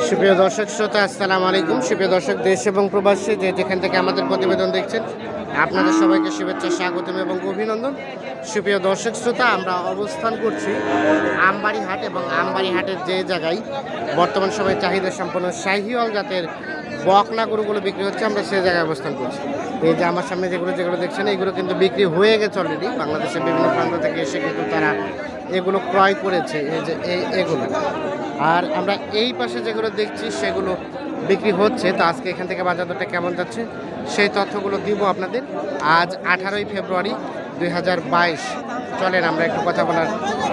সুপ্রিয় দর্শক শ্রোতা, আসসালামু আলাইকুম। সুপ্রিয় দর্শক, দেশ এবং প্রবাসী যে যেখান থেকে আমাদের প্রতিবেদন দেখছেন, আপনাদের সবাইকে শুভেচ্ছা, স্বাগতম এবং অভিনন্দন। সুপ্রিয় দর্শক শ্রোতা, আমরা অবস্থান করছি আমবাড়ি হাট, এবং আমবাড়ি হাটের যে জায়গায় বর্তমান সময়ে চাহিদা সম্পন্ন শাহিওয়াল জাতের বকনা গরুগুলো বিক্রি হচ্ছে, আমরা সেই জায়গায় অবস্থান করছি। এই যে আমার সামনে যেগুলো দেখছেন, এগুলো কিন্তু বিক্রি হয়ে গেছে অলরেডি। বাংলাদেশের বিভিন্ন প্রান্ত থেকে এসে কিন্তু তারা এগুলো ক্রয় করেছে, এই যে এগুলো। আর আমরা এই পাশে যেগুলো দেখছি সেগুলো বিক্রি হচ্ছে। তো আজকে এখান থেকে বাজার দরটা কেমন যাচ্ছে সেই তথ্যগুলো দিব আপনাদের। আজ 18ই ফেব্রুয়ারি 2022। চলেন আমরা একটু কথা বলার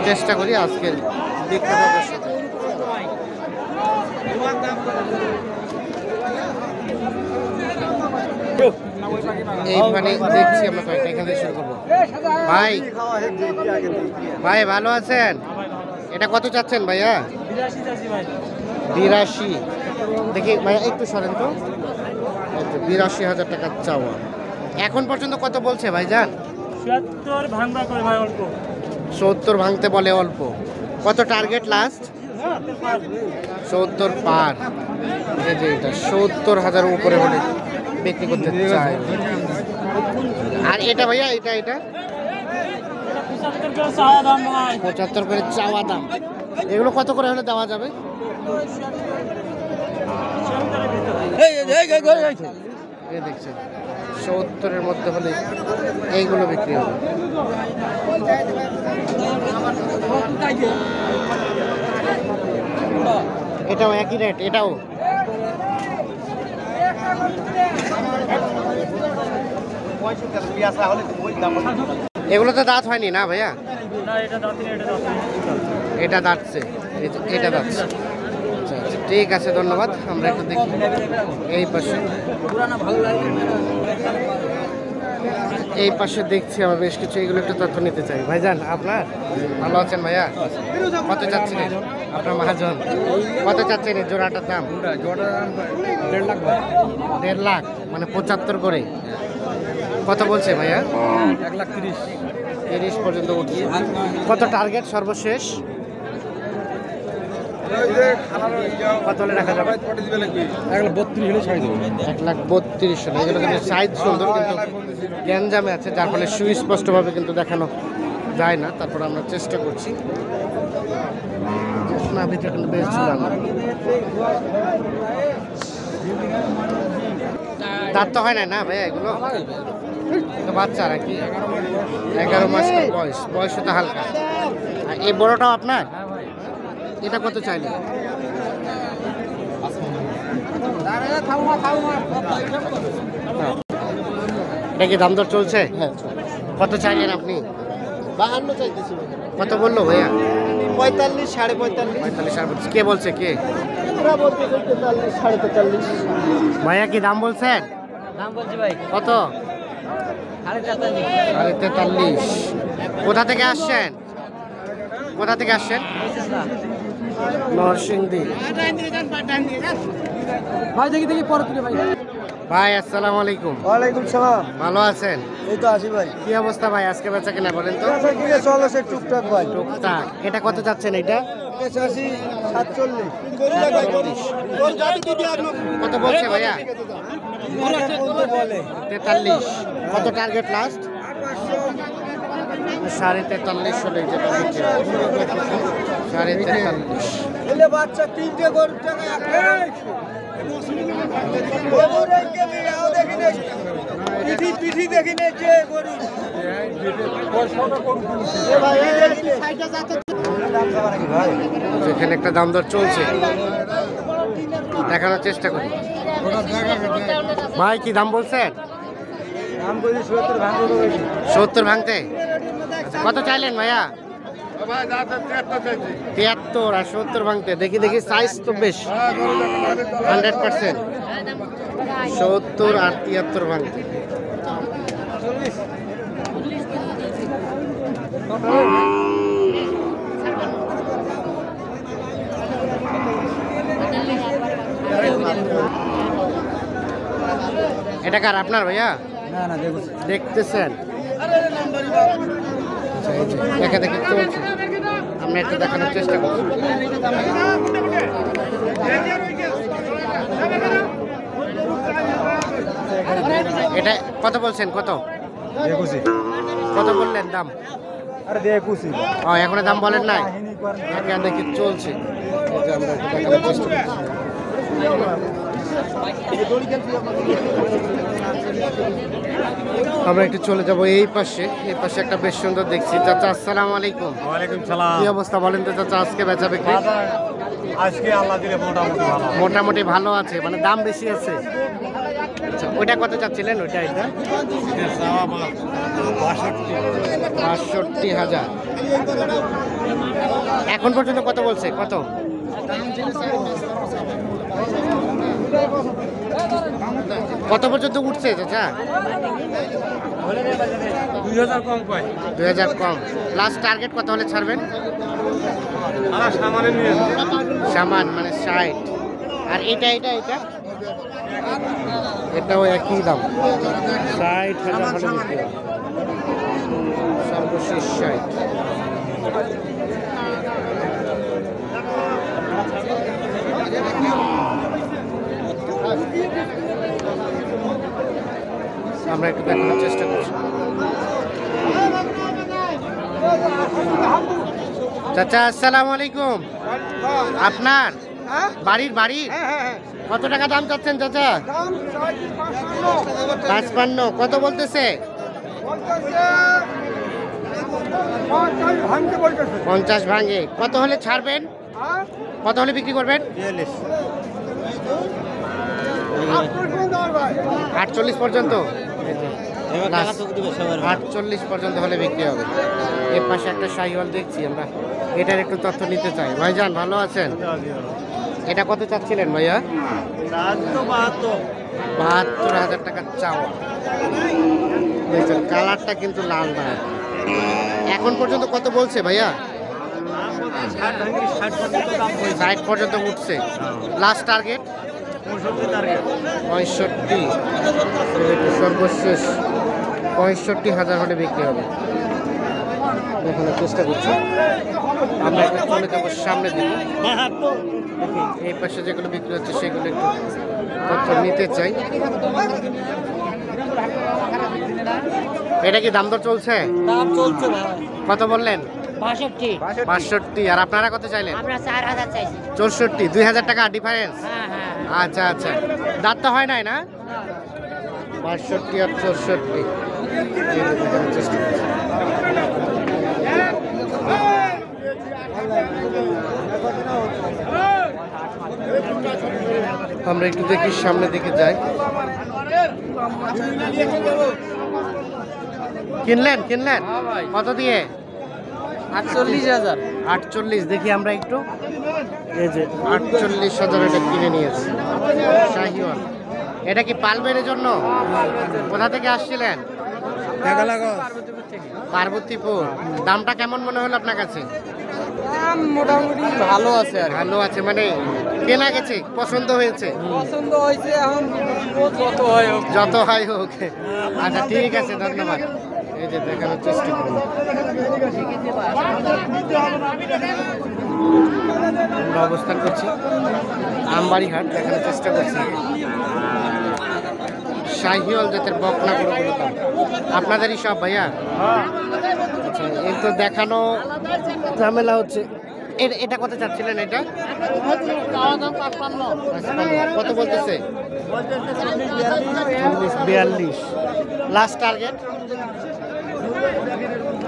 চেষ্টা করি আজকের বিক্রেতাদের সাথে। এইখানে দেখছি আমরা কয়েকটা, এখান থেকে শুরু করবো। ভাই ভালো আছেন? এটা কত চাচ্ছেন ভাইয়া? 82। দেখি ভাইয়া একটু সরেন তো। 82,000 টাকা চাওয়া। এখন পর্যন্ত কত বলছে ভাইজান? 70 ভাঙতে বলে অল্প। কত টার্গেট লাস্ট? 70 পার। এই যে এটা 70,000 উপরে হলে বিক্রি করতে চাই। আর এটা ভাইয়া, এটা 75 করে চাওয়া দাম। এগুলো কত করে হলে দেওয়া যাবে? দেখছেন 70-এর মধ্যে হলে এইগুলো বিক্রি হবে। এটাও একই রেট, এটাও এগুলো তো দাঁত হয়নি না ভাইয়া? এটা দাঁতছে, এটা দাঁতছে। আচ্ছা আচ্ছা, ঠিক আছে, ধন্যবাদ। আমরা একটু দেখি এই পাশে দেখছি আমরা বেশ কিছু, এগুলো একটু তথ্য নিতে চাই। ভাইজান আপনার ভালো আছেন ভাইয়া? কত চাচ্ছিলেন আপনার মহাজন? কত চাচ্ছেন এই জোড়াটার দাম? 1.5 লাখ, মানে 75 করে। কত বলছে ভাইয়া? 1,30,000 পর্যন্ত উঠছে। কত টার্গেট সর্বশেষ? কত হলে রাখা যাবে? 1,32,000। এগুলো কিন্তু সাইজ সুন্দর, কিন্তু গ্যাঞ্জামে আছে, যার ফলে সুস্পষ্টভাবে কিন্তু দেখানো যায় না। তারপর আমরা চেষ্টা করছি। না, ভিতরে কিন্তু বেশ ছিলাম। দাঁত তো হয় না ভাইয়া এগুলো? তো বাচ্চা নাকি? 11 মাস বয়স তো হালকা। আর এই বড়টাও আপনার? এটা কত চাইলে? এটা কি দাম দর চলছে? হ্যাঁ। কত চাইলেন আপনি? 52 চাইতেছি। কত বললো ভাইয়া? 45, 45.5। কে বলছে? কে বলতেছে? 43, 43.5। ভাইয়া কি দাম বলছেন? দাম বলছি ভাই। কত? 43.5। কোথা থেকে আসছেন? নরসিংদী। ভাই দেখি পরে তুলে ভাই। আসসালামু আলাইকুম। ওয়ালাইকুম সালাম। ভালো আছেন? এই তো আছি ভাই। কি অবস্থা ভাই আজকে বেচা কেনা বলেন তো? চলছে টুকটাক ভাই। টুকটাক। এটা কত চাচ্ছেন? এইটা 47। কত বলছে ভাইয়া? 43। কত টার্গেট লাস্ট? 43.5 হলে যেটা বিক্রি হবে। 43.5। বাচ্চা 3টে গরু টাকা পিঠি দেখিনি যে গরু। এখানে একটা দাম দর চলছে, দেখানোর চেষ্টা করি। ভাই কি দাম বলছেন? 70 ভাঙতে। কত চাইলেন ভাইয়া? 73 আর 70 ভাঙতে। দেখি সাইজ তো বেশ 100%। 70 আর 73 ভাঙতে। এটা কার? আপনার ভাইয়া? না না, দেখতেছেন। দেখা দেখি চলছে। আমরা একটু দেখানোর চেষ্টা করছি। এটা কত বলছেন? কত কত বললেন দাম? ও এখনো দাম বলেন নাই, দেখি চলছে। আমরা একটু দেখানোর চেষ্টা করছি। আমরা একটু চলে যাব এই পাশে একটা বেশ সুন্দর দেখছি। চাচা আসসালামু আলাইকুম। ওয়ালাইকুম সালাম। কি অবস্থা বলেন তো চাচা, আজকে বেচা বিক্রি? আজকে আল্লাহ দিলে মোটামুটি ভালো আছে, মানে দাম বেশি আছে। আচ্ছা ওইটা কত চাচ্ছিলেন? ওইটা এটা ৬২,০০০। এখন পর্যন্ত কত বলছে? কত কত পর্যন্ত উঠছে চাচা? ২,০০০ কম কয়। ২,০০০ কম। লাস্ট টার্গেট কত হলে ছাড়বেন? সামান মানে ৬০। আর এটা এটা এটা এটাও একই দাম, ৬০,০০০ সর্বশেষ ৬০। আমরা একটু দেখানোর চেষ্টা করছি। চাচা আসসালামু আলাইকুম। আপনার বাড়ির কত টাকা দাম চাচ্ছেন চাচা? ৫৫। কত বলতেছে? ৫০ ভাঙে। কত হলে ছাড়বেন? কত হলে বিক্রি করবেন? ৪৮ পর্যন্ত। ৪৮ পর্যন্ত হলে বিক্রি হবে। এর পাশে একটা শাহিওয়াল দেখছি আমরা, এটার একটু তথ্য নিতে চাই। ভাইজান ভালো আছেন? এটা কত চাচ্ছিলেন ভাইয়া? ৭২,০০০ টাকা চাওয়া। দেখছেন কালারটা কিন্তু লাল না। এখন পর্যন্ত কত বলছে ভাইয়া? ৬০ পর্যন্ত উঠছে। Last target ৬৫। সর্বশেষ ৬৫,০০০ হলে বিক্রি হবে। দেখানোর চেষ্টা করছি। আমরা একটু চলে যাবো সামনে দিকে। দেখি এই পাশে যেগুলো বিক্রি হচ্ছে সেগুলো একটু তথ্য নিতে চাই। এটা কি দাম দর চলছে? দাম চলছে কত বললেন? ৬২। আর আপনারা কত চাইলেন? আমরা ৪,০০০ চাইছি। ৬৪। ২,০০০ টাকা ডিফারেন্স। হ্যাঁ। আচ্ছা আচ্ছা, দাঁত তো হয় নাই না? ৬২ আর ৬৪। চেষ্টা করছি। আমরা একটু দেখি সামনের দিকে যাই। কিনলেন কত দিয়ে? ৪৮,০০০। ৪৮। দেখি আমরা একটু, এই যে ৪৮,০০০ এটা কিনে নিয়েছি শাহিওয়াল। এটা কি পালবের জন্য? কোথা থেকে আসছিলেন? পার্বতীপুর। দামটা কেমন মনে হলো আপনার কাছে? দাম মোটামুটি ভালো আছে আর ভালো আছে, মানে কেনা গেছে, পছন্দ হয়েছে? পছন্দ হয়েছে। এখন যত হয় হোক। আচ্ছা ঠিক আছে, ধন্যবাদ। এই যে দেখানোর চেষ্টা করুন। আমরা অবস্থান করছি আমবাড়ি হাট, দেখানোর চেষ্টা করছি শাহিওয়াল জাতের বকনা গরুগুলো। দাম আপনাদেরই সব ভাইয়া? আচ্ছা এই তো দেখানো ঝামেলা হচ্ছে। এটা কত চাচ্ছিলেন? এটা ৫৫। কত বলতেছে? ৪২। লাস্ট টার্গেট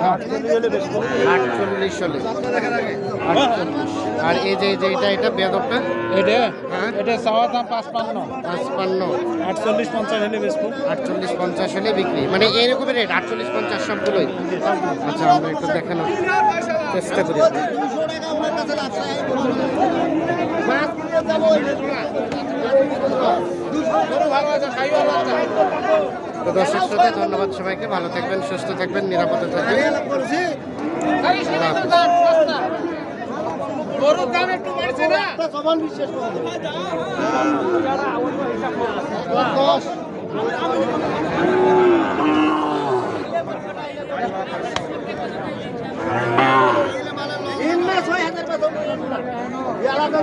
৪৮ হলে। আর এই যে এটা বেয়াদবটা, এটা হ্যাঁ এটা চাওয়া দাম ৫৫। ৫৫। ৪৮-৫০ হলে বেচবো। ৪৮-৫০ হলে বিক্রি, মানে এইরকমের রেট ৪৮-৫০ সবগুলোই। আচ্ছা আমরা একটু দেখানোর চেষ্টা করি। তো দর্শক শ্রোতা ধন্যবাদ সবাইকে। ভালো থাকবেন, সুস্থ থাকবেন, নিরাপদে থাকবেন। গরুর দাম একটু বাড়ছে না? আলাদা